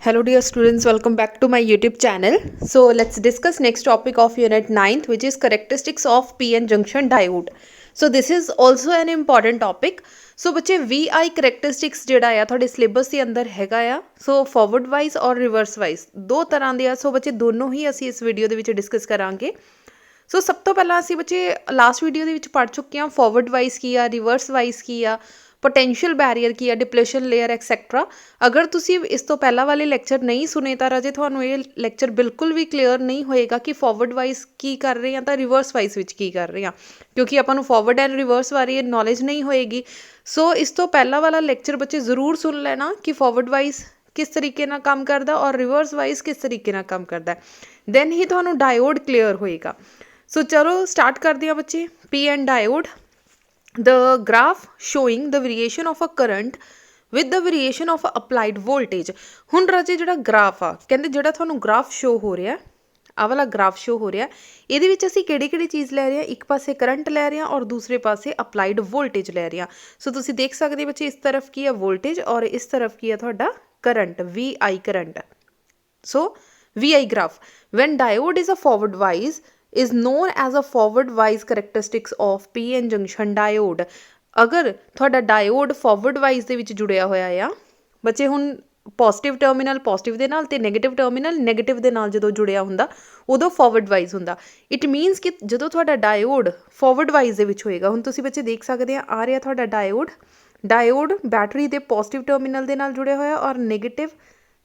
Hello dear students, welcome back to my YouTube channel. So let's discuss next topic of unit 9th, which is characteristics of PN junction diode. So this is also an important topic. So बच्चे VI characteristics ਜਿਹੜਾ ਆ ਤੁਹਾਡੇ syllabus ਦੇ ਅੰਦਰ ਹੈਗਾ ਆ ਸੋ forward wise ਔਰ reverse wise ਦੋ ਤਰ੍ਹਾਂ ਦੇ ਆ ਸੋ ਬੱਚੇ ਦੋਨੋਂ ਹੀ ਅਸੀਂ ਇਸ ਵੀਡੀਓ ਦੇ ਵਿੱਚ ਡਿਸਕਸ ਕਰਾਂਗੇ। ਸੋ ਸਭ ਤੋਂ ਪਹਿਲਾਂ ਅਸੀਂ ਬੱਚੇ ਲਾਸਟ ਵੀਡੀਓ ਦੇ ਵਿੱਚ ਪੜ੍ਹ ਚੁੱਕੇ ਹਾਂ ਫਾਰਵਰਡ ਵਾਈਜ਼ ਕੀ ਆ, ਰਿਵਰਸ ਵਾਈਜ਼ ਕੀ ਆ, पोटेंशियल बैरियर की है, डिप्लेशन लेयर एक्सैक्ट्रा। अगर तुसी इस तो पहला वाले लैक्चर नहीं सुने तो राजे थानू ये लैक्चर बिल्कुल भी क्लीयर नहीं होएगा कि फॉरवर्ड वाइज की कर रहे हैं तो रिवर्स वाइज विच की कर रहे हैं, क्योंकि अपन फॉरवर्ड एंड रिवर्स बारे नॉलेज नहीं होएगी। सो इस तो पहला वाला लैक्चर बच्चे ज़रूर सुन लेना कि फॉरवर्ड वाइज किस तरीके ना काम करता और रिवर्स वाइज किस तरीके ना काम करता है, दैन ही थानू डायोड क्लीयर होएगा। सो चलो स्टार्ट कर दिया बच्चे। P N diode, the graph showing the variation of a current with the variation of a applied voltage। ਹੁਣ ਰਾਜੇ ਜਿਹੜਾ ਗ੍ਰਾਫ ਆ ਕਹਿੰਦੇ ਜਿਹੜਾ ਤੁਹਾਨੂੰ ਗ੍ਰਾਫ ਸ਼ੋ ਹੋ ਰਿਹਾ ਆਹ ਵਾਲਾ ਗ੍ਰਾਫ ਸ਼ੋ ਹੋ ਰਿਹਾ ਇਹਦੇ ਵਿੱਚ ਅਸੀਂ ਕਿਹੜੀ ਕਿਹੜੀ ਚੀਜ਼ ਲੈ ਰਹੇ ਹਾਂ, ਇੱਕ ਪਾਸੇ ਕਰੰਟ ਲੈ ਰਹੇ ਹਾਂ ਔਰ ਦੂਸਰੇ ਪਾਸੇ ਅਪਲਾਈਡ ਵੋਲਟੇਜ ਲੈ ਰਹੇ ਹਾਂ। ਸੋ ਤੁਸੀਂ ਦੇਖ ਸਕਦੇ ਬੱਚੇ ਇਸ ਤਰਫ ਕੀ ਹੈ ਵੋਲਟੇਜ ਔਰ ਇਸ ਤਰਫ ਕੀ ਹੈ ਤੁਹਾਡਾ current VI current. So VI graph when diode is a forward wise is known as a forward wise characteristics of PN junction diode। अगर ਤੁਹਾਡਾ diode forward wise ਦੇ ਵਿੱਚ ਜੁੜਿਆ ਹੋਇਆ ਆ ਬੱਚੇ, ਹੁਣ ਪੋਜ਼ਿਟਿਵ ਟਰਮੀਨਲ ਪੋਜ਼ਿਟਿਵ ਦੇ ਨਾਲ ਤੇ ਨੈਗੇਟਿਵ ਟਰਮੀਨਲ ਨੈਗੇਟਿਵ ਦੇ ਨਾਲ ਜਦੋਂ ਜੁੜਿਆ ਹੁੰਦਾ ਉਦੋਂ ਫਾਰਵਰਡ ਵਾਈਜ਼ ਹੁੰਦਾ। ਇਟ ਮੀਨਸ ਕਿ ਜਦੋਂ ਤੁਹਾਡਾ ਡਾਇਓਡ ਫਾਰਵਰਡ ਵਾਈਜ਼ ਦੇ ਵਿੱਚ ਹੋਏਗਾ, ਹੁਣ ਤੁਸੀਂ ਬੱਚੇ ਦੇਖ ਸਕਦੇ ਆ ਰਿਹਾ ਤੁਹਾਡਾ ਡਾਇਓਡ ਬੈਟਰੀ ਦੇ ਪੋਜ਼ਿਟਿਵ ਟਰਮੀਨਲ ਦੇ ਨਾਲ ਜੁੜਿਆ ਹੋਇਆ ਔਰ ਨੈਗੇਟਿਵ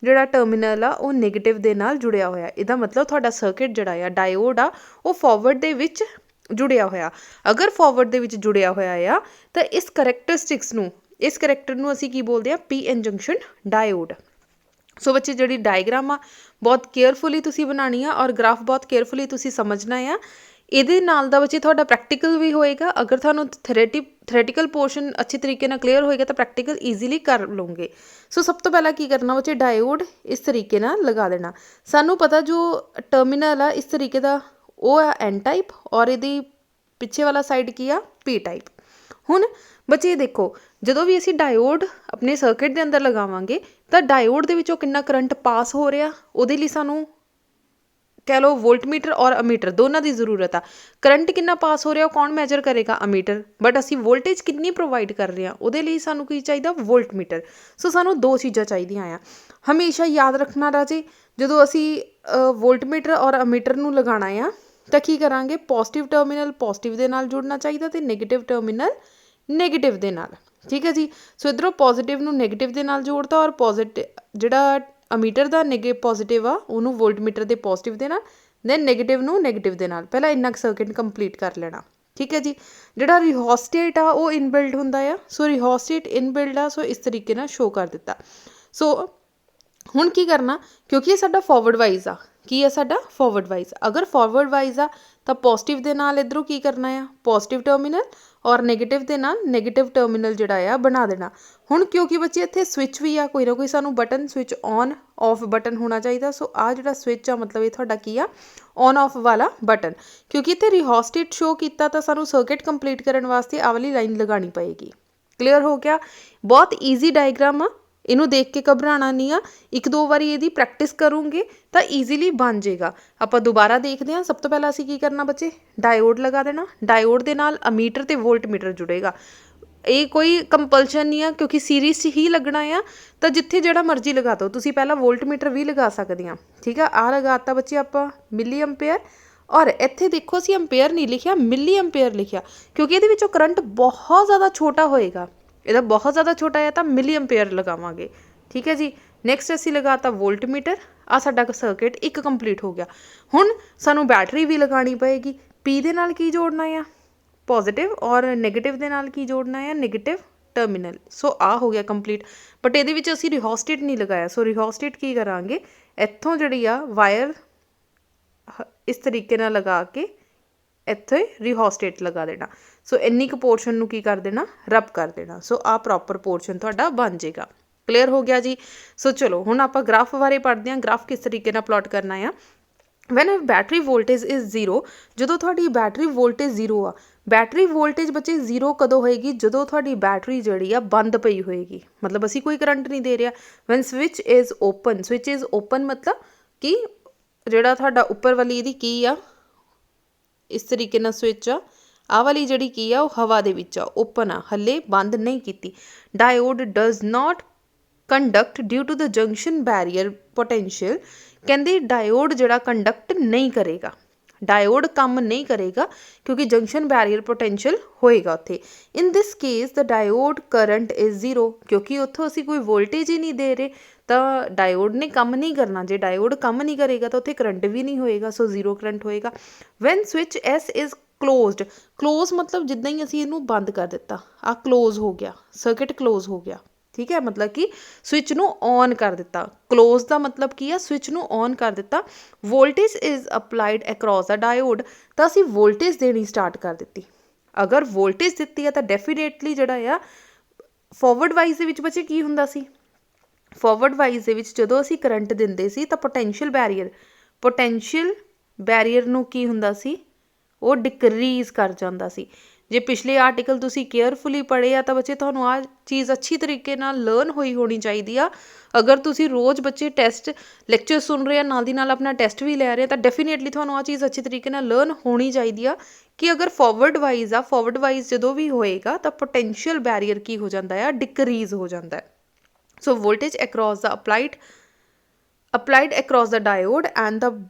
ਜਿਹੜਾ ਟਰਮੀਨਲ ਆ ਉਹ ਨੈਗੇਟਿਵ ਦੇ ਨਾਲ ਜੁੜਿਆ ਹੋਇਆ। ਇਹਦਾ ਮਤਲਬ ਤੁਹਾਡਾ ਸਰਕਿਟ ਜਿਹੜਾ ਆ ਡਾਇਓਡ ਆ ਉਹ ਫਾਰਵਰਡ ਦੇ ਵਿੱਚ ਜੁੜਿਆ ਹੋਇਆ। ਅਗਰ ਫਾਰਵਰਡ ਦੇ ਵਿੱਚ ਜੁੜਿਆ ਹੋਇਆ ਆ ਤਾਂ ਇਸ ਕਰੈਕਟਰਿਸਟਿਕਸ ਨੂੰ ਇਸ ਕਰੈਕਟਰ ਨੂੰ ਅਸੀਂ ਕੀ ਬੋਲਦੇ ਆ PN ਜੰਕਸ਼ਨ ਡਾਇਓਡ। ਸੋ ਬੱਚੇ ਜਿਹੜੀ ਡਾਇਗਰਾਮ ਆ ਬਹੁਤ ਕੇਅਰਫੁਲੀ ਤੁਸੀਂ ਬਣਾਉਣੀ ਆ ਔਰ ਗ੍ਰਾਫ ਬਹੁਤ ਕੇਅਰਫੁਲੀ ਤੁਸੀਂ ਸਮਝਣਾ ਆ। ਇਹਦੇ ਨਾਲ ਦਾ ਬੱਚੇ ਤੁਹਾਡਾ ਪ੍ਰੈਕਟੀਕਲ ਵੀ ਹੋਏਗਾ। ਅਗਰ ਤੁਹਾਨੂੰ ਥਿਓਰੇਟੀਕਲ ਪੋਰਸ਼ਨ ਅੱਛੇ ਤਰੀਕੇ ਨਾਲ ਕਲੀਅਰ ਹੋਏਗਾ ਤਾਂ ਪ੍ਰੈਕਟੀਕਲ ਈਜ਼ੀਲੀ ਕਰ ਲਓਗੇ। ਸੋ ਸਭ ਤੋਂ ਪਹਿਲਾਂ ਕੀ ਕਰਨਾ ਬੱਚੇ, ਡਾਇਓਡ ਇਸ ਤਰੀਕੇ ਨਾਲ ਲਗਾ ਦੇਣਾ। ਸਾਨੂੰ ਪਤਾ ਜੋ ਟਰਮੀਨਲ ਆ ਇਸ ਤਰੀਕੇ ਦਾ ਉਹ ਆ N ਟਾਈਪ ਔਰ ਇਹਦੀ ਪਿੱਛੇ ਵਾਲਾ ਸਾਈਡ ਕੀ ਆ P ਟਾਈਪ। ਹੁਣ ਬੱਚੇ ਦੇਖੋ ਜਦੋਂ ਵੀ ਅਸੀਂ ਡਾਇਓਡ ਆਪਣੇ ਸਰਕਿਟ ਦੇ ਅੰਦਰ ਲਗਾਵਾਂਗੇ ਤਾਂ ਡਾਇਓਡ ਦੇ ਵਿੱਚੋਂ ਕਿੰਨਾ ਕਰੰਟ ਪਾਸ ਹੋ ਰਿਹਾ ਉਹਦੇ ਲਈ ਸਾਨੂੰ ਕਹਿ ਲਓ ਵੋਲਟਮੀਟਰ ਔਰ ਅਮੀਟਰ ਦੋਨਾਂ ਦੀ ਜ਼ਰੂਰਤ ਆ। ਕਰੰਟ ਕਿੰਨਾ ਪਾਸ ਹੋ ਰਿਹਾ ਉਹ ਕੌਣ ਮੈਜਰ ਕਰੇਗਾ, ਅਮੀਟਰ। ਬਟ ਅਸੀਂ ਵੋਲਟੇਜ ਕਿੰਨੀ ਪ੍ਰੋਵਾਈਡ ਕਰ ਰਹੇ ਹਾਂ ਉਹਦੇ ਲਈ ਸਾਨੂੰ ਕੀ ਚਾਹੀਦਾ, ਵੋਲਟਮੀਟਰ। ਸੋ ਸਾਨੂੰ ਦੋ ਚੀਜ਼ਾਂ ਚਾਹੀਦੀਆਂ ਆ। ਹਮੇਸ਼ਾ ਯਾਦ ਰੱਖਣਾ ਰਾਜੇ ਜਦੋਂ ਅਸੀਂ ਵੋਲਟਮੀਟਰ ਔਰ ਅਮੀਟਰ ਨੂੰ ਲਗਾਉਣਾ ਆ ਤਾਂ ਕੀ ਕਰਾਂਗੇ, ਪੋਜ਼ਿਟਿਵ ਟਰਮੀਨਲ ਪੋਜ਼ਿਟਿਵ ਦੇ ਨਾਲ ਜੁੜਨਾ ਚਾਹੀਦਾ ਤੇ ਨੈਗੇਟਿਵ ਟਰਮੀਨਲ ਨੈਗੇਟਿਵ ਦੇ ਨਾਲ। ਠੀਕ ਹੈ ਜੀ। ਸੋ ਇੱਧਰੋਂ ਪੋਜ਼ਿਟਿਵ ਨੂੰ ਨੈਗੇਟਿਵ ਦੇ ਨਾਲ ਜੋੜਤਾ ਔਰ ਪੋਜ਼ਿਟਿਵ ਜਿਹੜਾ ਅਮੀਟਰ ਦਾ ਪੋਜ਼ਿਟਿਵ ਆ ਉਹਨੂੰ ਵੋਲਟਮੀਟਰ ਦੇ ਪੋਜ਼ਿਟਿਵ ਦੇ ਨਾਲ, ਦੈਨ ਨੈਗੇਟਿਵ ਨੂੰ ਨੈਗੇਟਿਵ ਦੇ ਨਾਲ। ਪਹਿਲਾਂ ਇੰਨਾ ਕੁ ਸਰਕਿਟ ਕੰਪਲੀਟ ਕਰ ਲੈਣਾ। ਠੀਕ ਹੈ ਜੀ। ਜਿਹੜਾ ਰਿਹੋਸਟੇਟ ਆ ਉਹ ਇਨਬਿਲਡ ਹੁੰਦਾ ਆ। ਸੋ ਰਿਹੋਸਟੇਟ ਇਨਬਿਲਡ ਆ, ਸੋ ਇਸ ਤਰੀਕੇ ਨਾਲ ਸ਼ੋ ਕਰ ਦਿੱਤਾ। ਸੋ ਹੁਣ ਕੀ ਕਰਨਾ, ਕਿਉਂਕਿ ਇਹ ਸਾਡਾ ਫਾਰਵਰਡ ਵਾਈਜ਼ ਆ, ਕੀ ਆ ਸਾਡਾ ਫਾਰਵਰਡ ਵਾਈਜ਼। ਅਗਰ ਫਾਰਵਰਡ ਵਾਈਜ਼ ਆ ਤਾਂ ਪੋਜ਼ਿਟਿਵ ਦੇ ਨਾਲ ਇੱਧਰੋਂ ਕੀ ਕਰਨਾ ਆ, ਪੋਜ਼ਿਟਿਵ ਟਰਮੀਨਲ ਔਰ ਨੈਗੇਟਿਵ ਦੇ ਨਾਲ ਨੈਗੇਟਿਵ ਟਰਮੀਨਲ ਜਿਹੜਾ ਆ ਬਣਾ ਦੇਣਾ। ਹੁਣ ਕਿਉਂਕਿ ਬੱਚੇ ਇੱਥੇ ਸਵਿਚ ਵੀ ਆ, ਕੋਈ ਨਾ ਕੋਈ ਸਾਨੂੰ button switch on off button ਹੋਣਾ ਚਾਹੀਦਾ। ਸੋ ਆਹ ਜਿਹੜਾ ਸਵਿਚ ਆ ਮਤਲਬ ਇਹ ਤੁਹਾਡਾ ਕੀ ਆ, ਔਨ ਆਫ ਵਾਲਾ ਬਟਨ। ਕਿਉਂਕਿ ਇੱਥੇ ਰਿਹੋਸਟੇਟ ਸ਼ੋ ਕੀਤਾ ਤਾਂ ਸਾਨੂੰ ਸਰਕਿਟ ਕੰਪਲੀਟ ਕਰਨ ਵਾਸਤੇ ਆਹ ਵਾਲੀ ਲਾਈਨ ਲਗਾਉਣੀ ਪਏਗੀ। ਕਲੀਅਰ ਹੋ ਗਿਆ। ਬਹੁਤ ਈਜ਼ੀ ਡਾਇਗਰਾਮ ਆ, ਇਹਨੂੰ ਦੇਖ ਕੇ ਘਬਰਾਉਣਾ ਨਹੀਂ ਆ। ਇੱਕ ਦੋ ਵਾਰੀ ਇਹਦੀ ਪ੍ਰੈਕਟਿਸ ਕਰੂੰਗੇ ਤਾਂ ਈਜ਼ੀਲੀ ਬਣ ਜਾਏਗਾ। ਆਪਾਂ ਦੁਬਾਰਾ ਦੇਖਦੇ ਹਾਂ। ਸਭ ਤੋਂ ਪਹਿਲਾਂ ਅਸੀਂ ਕੀ ਕਰਨਾ ਬੱਚੇ, ਡਾਇਓਡ ਲਗਾ ਦੇਣਾ। ਡਾਇਓਡ ਦੇ ਨਾਲ ਅਮੀਟਰ ਤੇ ਵੋਲਟਮੀਟਰ ਜੁੜੇਗਾ। ਇਹ ਕੋਈ ਕੰਪਲਸ਼ਨ ਨਹੀਂ ਆ ਕਿਉਂਕਿ ਸੀਰੀਜ਼ 'ਚ ਹੀ ਲੱਗਣਾ ਆ ਤਾਂ ਜਿੱਥੇ ਜਿਹੜਾ ਮਰਜ਼ੀ ਲਗਾ ਦਿਓ ਤੁਸੀਂ। ਪਹਿਲਾਂ ਵੋਲਟਮੀਟਰ ਵੀ ਲਗਾ ਸਕਦੇ ਹਾਂ। ਠੀਕ ਆ। ਆਹ ਲਗਾਤਾ ਬੱਚੇ ਆਪਾਂ ਮਿਲੀ ਅੰਪੇਅਰ ਔਰ ਇੱਥੇ ਦੇਖੋ ਅਸੀਂ ਅੰਪੇਅਰ ਨਹੀਂ ਲਿਖਿਆ, ਮਿਲੀ ਅੰਪੇਅਰ ਲਿਖਿਆ ਕਿਉਂਕਿ ਇਹਦੇ ਵਿੱਚੋਂ ਕਰੰਟ ਬਹੁਤ ਜ਼ਿਆਦਾ ਛੋਟਾ ਹੋਏਗਾ। ਇਹਦਾ ਬਹੁਤ ਜ਼ਿਆਦਾ ਛੋਟਾ ਹੈ ਤਾਂ ਮਿਲੀ ਅੰਪੇਅਰ ਲਗਾਵਾਂਗੇ। ਠੀਕ ਹੈ ਜੀ। ਨੈਕਸਟ ਅਸੀਂ ਲਗਾਤਾ ਵੋਲਟਮੀਟਰ। ਆਹ ਸਾਡਾ ਸਰਕਿਟ ਇੱਕ ਕੰਪਲੀਟ ਹੋ ਗਿਆ। ਹੁਣ ਸਾਨੂੰ ਬੈਟਰੀ ਵੀ ਲਗਾਉਣੀ ਪਏਗੀ। P ਦੇ ਨਾਲ ਕੀ ਜੋੜਨਾ ਆ, ਪੋਜ਼ਿਟਿਵ ਔਰ ਨੈਗੇਟਿਵ ਦੇ ਨਾਲ ਕੀ ਜੋੜਨਾ ਆ, ਨੈਗੇਟਿਵ ਟਰਮੀਨਲ। ਸੋ ਆਹ ਹੋ ਗਿਆ ਕੰਪਲੀਟ। ਬਟ ਇਹਦੇ ਵਿੱਚ ਅਸੀਂ ਰਿਹੋਸਟੇਟ ਨਹੀਂ ਲਗਾਇਆ। ਸੋ ਰਿਹੋਸਟੇਟ ਕੀ ਕਰਾਂਗੇ, ਇੱਥੋਂ ਜਿਹੜੀ ਆ ਵਾਇਰ ਇਸ ਤਰੀਕੇ ਨਾਲ ਲਗਾ ਕੇ ਇੱਥੇ ਰਿਹੋਸਟੇਟ ਲਗਾ ਦੇਣਾ। ਸੋ ਇੰਨੀ ਕੁ ਪੋਰਸ਼ਨ ਨੂੰ ਕੀ ਕਰ ਦੇਣਾ, ਰਬ ਕਰ ਦੇਣਾ। ਸੋ ਆਹ ਪ੍ਰੋਪਰ ਪੋਰਸ਼ਨ ਤੁਹਾਡਾ ਬਣ ਜਾਏਗਾ। ਕਲੀਅਰ ਹੋ ਗਿਆ ਜੀ। ਸੋ ਚਲੋ ਹੁਣ ਆਪਾਂ ਗ੍ਰਾਫ ਬਾਰੇ ਪੜ੍ਹਦੇ ਹਾਂ। ਗ੍ਰਾਫ ਕਿਸ ਤਰੀਕੇ ਨਾਲ ਪਲਾਟ ਕਰਨਾ ਆ। ਵੈਨ ਬੈਟਰੀ ਵੋਲਟੇਜ ਇਜ਼ 0, ਜਦੋਂ ਤੁਹਾਡੀ ਬੈਟਰੀ ਵੋਲਟੇਜ 0 ਆ, बैटरी वोल्टेज बच्चे जीरो कदों होएगी जदों तुहाडी बैटरी जिहड़ी आ बंद पई होएगी, मतलब असी कोई करंट नहीं दे रहा। When switch is open, switch is open मतलब कि जिहड़ा तुहाडा उपर वाली इहदी की आ इस तरीके नाल स्विच आ वाली जिहड़ी की आ हवा दे विच आ, ओपन आ, हले बंद नहीं कीती। Diode does not conduct due to the junction barrier potential, कहते डायोड जिहड़ा कंडक्ट नहीं करेगा, डायोड काम नहीं करेगा क्योंकि जंक्शन बैरीयर पोटेंशियल होएगा उत्थे। In this case the diode current is zero, क्योंकि उत्थों असी कोई वोल्टेज ही नहीं दे रहे तो डायोड ने काम नहीं करना। जे डायोड काम नहीं करेगा तो उत्थे करंट भी नहीं होएगा, सो जीरो करंट होएगा। When switch S is closed, close मतलब जिद्दां ही असी इहनूं बंद कर दिता, आ क्लोज हो गया, सर्किट क्लोज हो गया, ठीक है, मतलब कि स्विच नूं ऑन कर दिता। क्लोज का मतलब की है, स्विच नूं ऑन कर दिता। Voltage is applied across the diode, तो असी वोल्टेज देनी स्टार्ट कर दी। अगर वोल्टेज दिती है तो डेफिनेटली जिहड़ा आ फॉरवर्ड वाइज दे विच बच्चे की हुंदा सी, फॉरवर्ड वाइज दे विच जदों असी करंट दिंदे सी तो पोटेंशियल बैरीयर नूं की हुंदा सी, वो डिक्रीज़ कर जांदा सी। जे पिछले आर्टिकल तुसी केयरफुली पढ़े आ तो बच्चे तुहानूं आ चीज़ अच्छी तरीके नाल लर्न होई होनी चाहिदी आ। अगर तुसी रोज़ बच्चे टेस्ट लैक्चर सुन रहे नाल दी नाल अपना टेस्ट भी लै रहे तो डेफिनेटली तुहानूं आ चीज़ अच्छी तरीके नाल लर्न होनी चाहिदी आ कि अगर फॉरवर्ड वाइज जदों भी होएगा तो पोटेंशियल बैरीयर की हो जाता है, डिक्रीज़ हो जाता है। So voltage across the applied across the diode and the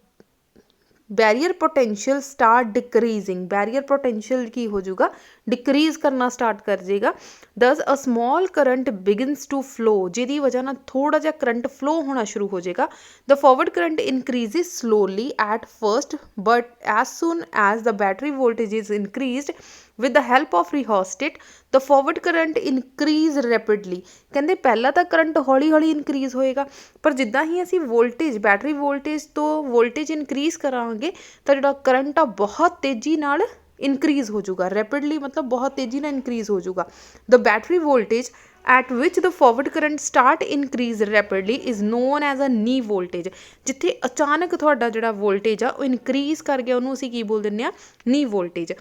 barrier potential start decreasing, barrier potential की हो जाएगा डिक्रीज करना स्टार्ट कर जाएगा। Thus a small current begins to flow, जिहदी वजह नाल थोड़ा जिहा करंट फ्लो होना शुरू हो जाएगा। The forward current increases slowly at first but as soon as the battery voltage is increased with the help of rheostat the forward current increase rapidly, कहते पहला तो करंट हौली हौली इनक्रीज़ होएगा, पर जिद्दां ही असी वोल्टेज बैटरी वोल्टेज तो voltage increase करांगे तो जिहड़ा करंट आ बहुत तेज़ी नाल इनक्रीज़ हो जाऊगा। रैपिडली मतलब बहुत तेज़ी नाल इनक्रीज़ हो जाऊगा। The battery voltage at which the forward current start increase rapidly is known as a knee voltage, जिथे अचानक तुहाडा जिहड़ा वोल्टेज आ इनक्रीज़ कर गया उहनूं असीं की बोल दिंदे आ नी वोल्टेज।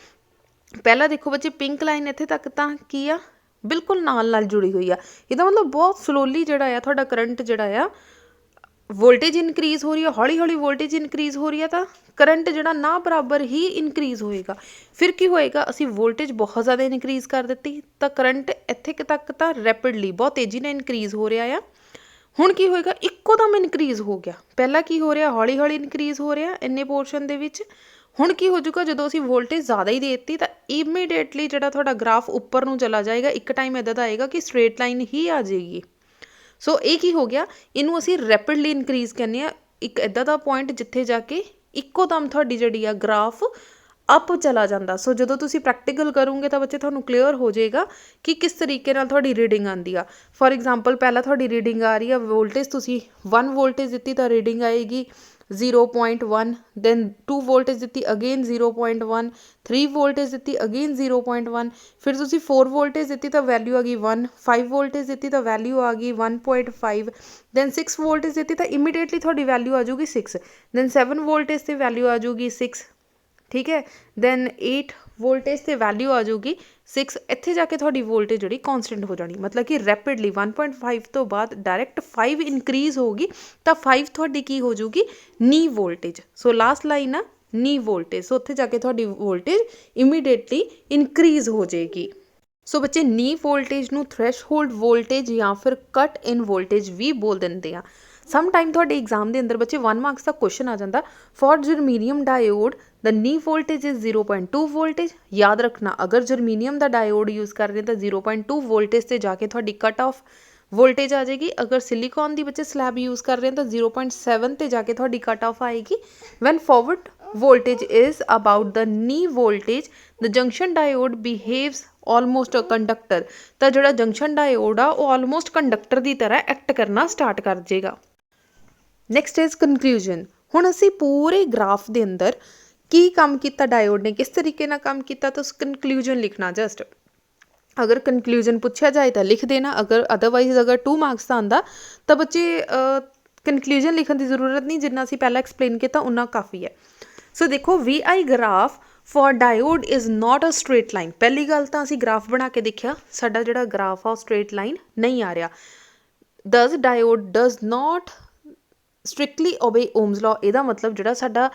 पहला देखो बच्चे पिंक लाइन इत्थे तक तां की आ बिल्कुल नाल जुड़ी हुई आ, इहदा मतलब बहुत स्लोली जिहड़ा आ तुहाडा करंट जिहड़ा आ वोल्टेज इनक्रीज़ हो रही है, हौली हौली वोल्टेज इनक्रीज़ हो रही है तो करंट जिहड़ा ना बराबर ही इनक्रीज़ होएगा। फिर की होएगा, असी वोल्टेज बहुत ज़्यादा इनक्रीज़ कर दी तो करंट इत्थे तक तो रैपिडली बहुत तेज़ी नाल इनक्रीज़ हो रहा है। हुण की होएगा, इक्को दम इनक्रीज़ हो गया। पहला की हो रहा हौली हौली इनक्रीज़ हो रहा इन्ने पोर्शन दे विच। हुण की हो जाऊगा, जो असी वोल्टेज ज़्यादा ही देती तो इमीडिएटली जिहड़ा तुहाडा ग्राफ उपर नूं चला जाएगा, एक टाइम इदां दा आएगा कि स्ट्रेट लाइन ही आ जाएगी। सो ये की हो गया, इनू असी रैपिडली इनक्रीज़ करने आ, एक इदां दा पॉइंट जिथे जाके इक्को दम तुहाडी जिहड़ी आ ग्राफ अप चला जाता। सो जो तुसी प्रैक्टिकल करोगे तो बच्चे तुहानूं क्लीयर हो जाएगा कि किस तरीके नाल तुहाडी रीडिंग आती आ। फॉर एग्जाम्पल पहला तुहाडी रीडिंग आ रही है वोल्टेज, तुसी 1 वोल्टेज दी तो रीडिंग आएगी 0.1, then 2 वोल्टेज दी अगेन 0.1, 3 वोल्टेज दी अगेन 0.1, फिर तुसी 4 वोल्टेज दी तो वैल्यू आ गई 1, 5 वोल्टेज दी तो वैल्यू आ गई 1.5, then 6 वोल्टेज दी तो इमीडिएटली थोड़ी वैल्यू आ जाऊगी 6, then 7 वोल्टेज से वैल्यू आ जाऊगी 6, ठीक है, then 8 वोल्टेज से वैल्यू आ जाऊगी 6, इत्थे जाके थोड़ी वोल्टेज जी कॉन्सटेंट हो जानी, मतलब कि रैपिडली 1.5 तो बाद डायरैक्ट 5 इनक्रीज़ होगी तो 5 थोड़ी की हो जाऊगी knee voltage. So last line आ नी वोल्टेज, सो उत्थे जाके थोड़ी वोल्टेज इमीडिएटली इनक्रीज़ हो जाएगी। सो बच्चे नी वोल्टेज नूं थ्रैशहोल्ड वोल्टेज या फिर कट इन वोल्टेज भी बोल दिंदे आ। सम टाइम थोड़े एग्जाम के अंदर बच्चे 1 मार्क्स का क्वेश्चन आ जाता, for germanium diode the knee voltage is 0.2 voltage. याद रखना, अगर जर्मीनियम का डायोड यूज़ कर रहे हैं तो 0.2 वोल्टेज से जाके थोड़ी कट ऑफ वोल्टेज आ जाएगी। अगर सिलिकॉन की बच्चे स्लैब यूज़ कर रहे हैं तो 0.7 से जाके थोड़ी कट ऑफ आएगी। When forward voltage is about the knee voltage the junction diode behaves almost a conductor. तो जो जंक्शन डायोड आ वो ऑलमोस्ट कंडक्टर की तरह एक्ट करना स्टार्ट कर जाएगा। Next is conclusion. हुण असी पूरे ग्राफ के अंदर की काम किया डायोड ने, किस तरीके नाल काम किया, तो कनक्लूजन लिखना जस्ट। अगर कनक्लूजन पूछा जाए तो लिख देना, अगर अदरवाइज अगर 2 मार्क्स का आंदा तो बच्चे कनक्लूजन लिखने की जरूरत नहीं, जिन्ना असी पहला एक्सप्लेन किया उन्ना काफ़ी है। सो देखो V I graph for diode is not a straight line. ਪਹਿਲੀ ਗੱਲ ਤਾਂ ਅਸੀਂ ਗ੍ਰਾਫ ਬਣਾ ਕੇ ਦੇਖਿਆ, ਸਾਡਾ ਜਿਹੜਾ ਗ੍ਰਾਫ ਆ ਉਹ ਸਟ੍ਰੇਟ ਲਾਈਨ ਨਹੀਂ ਆ ਰਿਹਾ। ਦਸ diode does note strictly obey Ohm's law. ਇਹਦਾ ਮਤਲਬ ਜਿਹੜਾ ਸਾਡਾ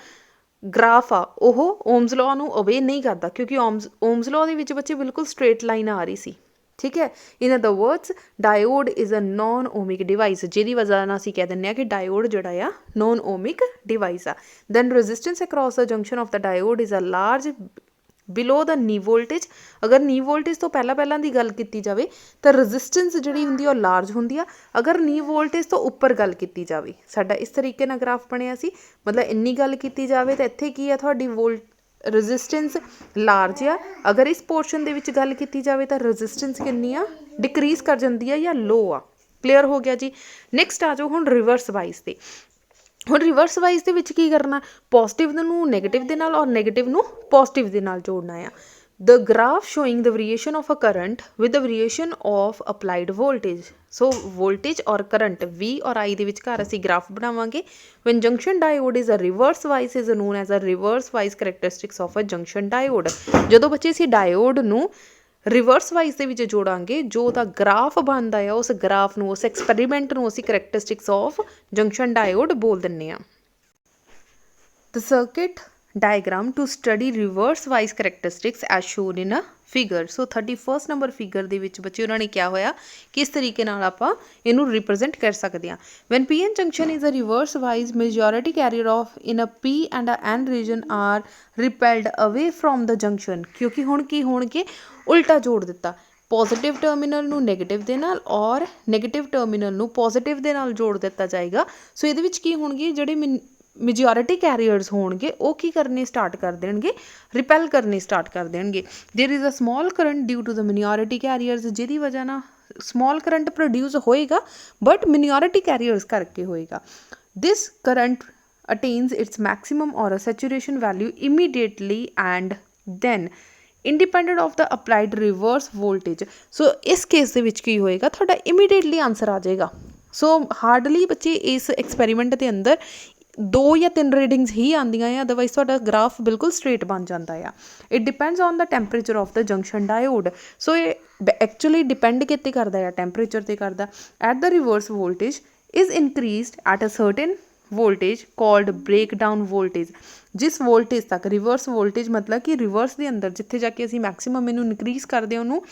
ਗ੍ਰਾਫ ਆ ਉਹ ਓਮਸ ਲਾਅ ਨੂੰ ਓਬੇ ਨਹੀਂ ਕਰਦਾ, ਕਿਉਂਕਿ ਓਮਸ ਲਾਅ ਦੇ ਵਿੱਚ ਬੱਚੇ ਬਿਲਕੁਲ ਸਟ੍ਰੇਟ ਲਾਈਨ ਆ ਰਹੀ ਸੀ। ਠੀਕ ਹੈ, in other words diode is a non ohmic device, ਜਿਹਦੀ ਵਜ੍ਹਾ ਨਾਲ ਅਸੀਂ ਕਹਿ ਦਿੰਦੇ ਹਾਂ ਕਿ ਡਾਇਓਡ ਜਿਹੜਾ ਆ ਨੋਨ ਓਮਿਕ ਡਿਵਾਈਸ ਆ। Then resistance across the junction of the diode is a large below the knee voltage. ਅਗਰ ਨੀ ਵੋਲਟੇਜ ਤੋਂ ਪਹਿਲਾਂ ਦੀ ਗੱਲ ਕੀਤੀ ਜਾਵੇ ਤਾਂ ਰੈਜ਼ਿਸਟੈਂਸ ਜਿਹੜੀ ਹੁੰਦੀ ਆ ਉਹ ਲਾਰਜ ਹੁੰਦੀ ਆ। ਅਗਰ ਨੀ ਵੋਲਟੇਜ ਤੋਂ ਉੱਪਰ ਗੱਲ ਕੀਤੀ ਜਾਵੇ, ਸਾਡਾ ਇਸ ਤਰੀਕੇ ਨਾਲ ਗ੍ਰਾਫ ਬਣਿਆ ਸੀ, ਮਤਲਬ ਇੰਨੀ ਗੱਲ ਕੀਤੀ ਜਾਵੇ ਤਾਂ ਇੱਥੇ ਕੀ ਆ, ਤੁਹਾਡੀ ਰੈਜ਼ਿਸਟੈਂਸ ਲਾਰਜ ਆ। ਅਗਰ ਇਸ ਪੋਰਸ਼ਨ ਦੇ ਵਿੱਚ ਗੱਲ ਕੀਤੀ ਜਾਵੇ ਤਾਂ ਰੈਜ਼ਿਸਟੈਂਸ ਕਿੰਨੀ ਆ, ਡਿਕਰੀਜ਼ ਕਰ ਜਾਂਦੀ ਆ ਜਾਂ ਲੋ ਆ। ਕਲੀਅਰ ਹੋ ਗਿਆ ਜੀ। ਨੈਕਸਟ ਆ ਜਾਓ ਹੁਣ ਰਿਵਰਸ ਵਾਈਜ਼ 'ਤੇ। ਹੁਣ ਰਿਵਰਸ ਵਾਈਜ਼ ਦੇ ਵਿੱਚ ਕੀ ਕਰਨਾ, ਪੋਜ਼ੀਟਿਵ ਨੂੰ ਨੈਗੇਟਿਵ ਦੇ ਨਾਲ ਔਰ ਨੈਗੇਟਿਵ ਨੂੰ ਪੋਜ਼ੀਟਿਵ ਦੇ ਨਾਲ ਜੋੜਨਾ ਆ। The graph showing the variation of a current with the variation of applied voltage. So voltage ਔਰ ਕਰੰਟ V ਔਰ I ਦੇ ਵਿਚਕਾਰ ਅਸੀਂ ਗ੍ਰਾਫ ਬਣਾਵਾਂਗੇ। When junction diode is a reverse ਵਾਈਜ਼ is known as a reverse bias characteristics of a junction diode. ਜਦੋਂ ਬੱਚੇ ਅਸੀਂ ਡਾਇਓਡ ਨੂੰ ਰਿਵਰਸ ਵਾਈਜ਼ ਦੇ ਵਿੱਚ ਜੋੜਾਂਗੇ, ਜੋ ਉਹਦਾ ਗ੍ਰਾਫ ਬਣਦਾ ਆ, ਉਸ ਗ੍ਰਾਫ ਨੂੰ, ਉਸ ਐਕਸਪੈਰੀਮੈਂਟ ਨੂੰ ਅਸੀਂ ਕਰੈਕਟਰਿਸਟਿਕਸ ਆਫ ਜੰਕਸ਼ਨ ਡਾਇਓਡ ਬੋਲ ਦਿੰਦੇ ਹਾਂ। The circuit diagram to study reverse wise characteristics as shown in a figure। So 31st number figure ਦੇ ਵਿੱਚ ਬੱਚੇ ਉਹਨਾਂ ਨੇ ਕਿਹਾ ਹੋਇਆ ਕਿਸ ਤਰੀਕੇ ਨਾਲ ਆਪਾਂ ਇਹਨੂੰ ਰਿਪਰੈਜ਼ੈਂਟ ਕਰ ਸਕਦੇ ਹਾਂ। when PN junction is a reverse wise majority carrier of in a P and a N region are repelled away from the junction। ਕਿਉਂਕਿ ਹੁਣ ਕੀ ਹੋਣਗੇ, ਉਲਟਾ ਜੋੜ ਦਿੱਤਾ, ਪੋਜ਼ੀਟਿਵ ਟਰਮੀਨਲ ਨੂੰ ਨੈਗੇਟਿਵ ਦੇ ਨਾਲ ਔਰ ਨੈਗੇਟਿਵ ਟਰਮੀਨਲ ਨੂੰ ਪੋਜ਼ੀਟਿਵ ਦੇ ਨਾਲ ਜੋੜ ਦਿੱਤਾ ਜਾਏਗਾ। ਸੋ ਇਹਦੇ ਵਿੱਚ ਕੀ ਹੋਣਗੇ, ਜਿਹੜੇ ਮੈਜੋਰਿਟੀ ਕੈਰੀਅਰਸ ਹੋਣਗੇ ਉਹ ਕੀ ਕਰਨੇ ਸਟਾਰਟ ਕਰ ਦੇਣਗੇ, ਰਿਪੈਲ ਕਰਨੇ ਸਟਾਰਟ ਕਰ ਦੇਣਗੇ। There is a small current due to the minority carriers, ਜਿਹਦੀ ਵਜ੍ਹਾ ਨਾਲ ਸਮॉल ਕਰੰਟ ਪ੍ਰੋਡਿਊਸ ਹੋਏਗਾ ਬਟ ਮਿਨੋਰਿਟੀ ਕੈਰੀਅਰਸ ਕਰਕੇ ਹੋਏਗਾ। This current attains its maximum or a saturation value immediately and then independent of the applied reverse voltage. So ਇਸ case ਦੇ ਵਿੱਚ ਕੀ ਹੋਏਗਾ, ਤੁਹਾਡਾ ਇਮੀਡੀਏਟਲੀ ਆਂਸਰ ਆ ਜਾਏਗਾ। ਸੋ ਹਾਰਡਲੀ ਬੱਚੇ ਇਸ ਐਕਸਪੈਰੀਮੈਂਟ ਦੇ ਅੰਦਰ 2 ਜਾਂ 3 ਰੀਡਿੰਗਸ ਹੀ ਆਉਂਦੀਆਂ ਆ, ਅਦਰਵਾਈਜ਼ ਤੁਹਾਡਾ ਗ੍ਰਾਫ ਬਿਲਕੁਲ ਸਟ੍ਰੇਟ ਬਣ ਜਾਂਦਾ ਆ। It depends on the temperature of the junction diode. So ਇਹ ਐਕਚੁਅਲੀ ਡਿਪੈਂਡ ਕਿਤੇ ਕਰਦਾ ਆ, ਟੈਂਪਰੇਚਰ 'ਤੇ ਕਰਦਾ। At the reverse voltage is increased at a certain voltage called breakdown voltage. ਜਿਸ ਵੋਲਟੇਜ ਤੱਕ, ਰਿਵਰਸ ਵੋਲਟੇਜ ਮਤਲਬ ਕਿ ਰਿਵਰਸ ਦੇ ਅੰਦਰ ਜਿੱਥੇ ਜਾ ਕੇ ਅਸੀਂ ਮੈਕਸੀਮਮ ਇਹਨੂੰ ਇਨਕਰੀਜ਼ ਕਰਦੇ ਹਾਂ ਉਹਨੂੰ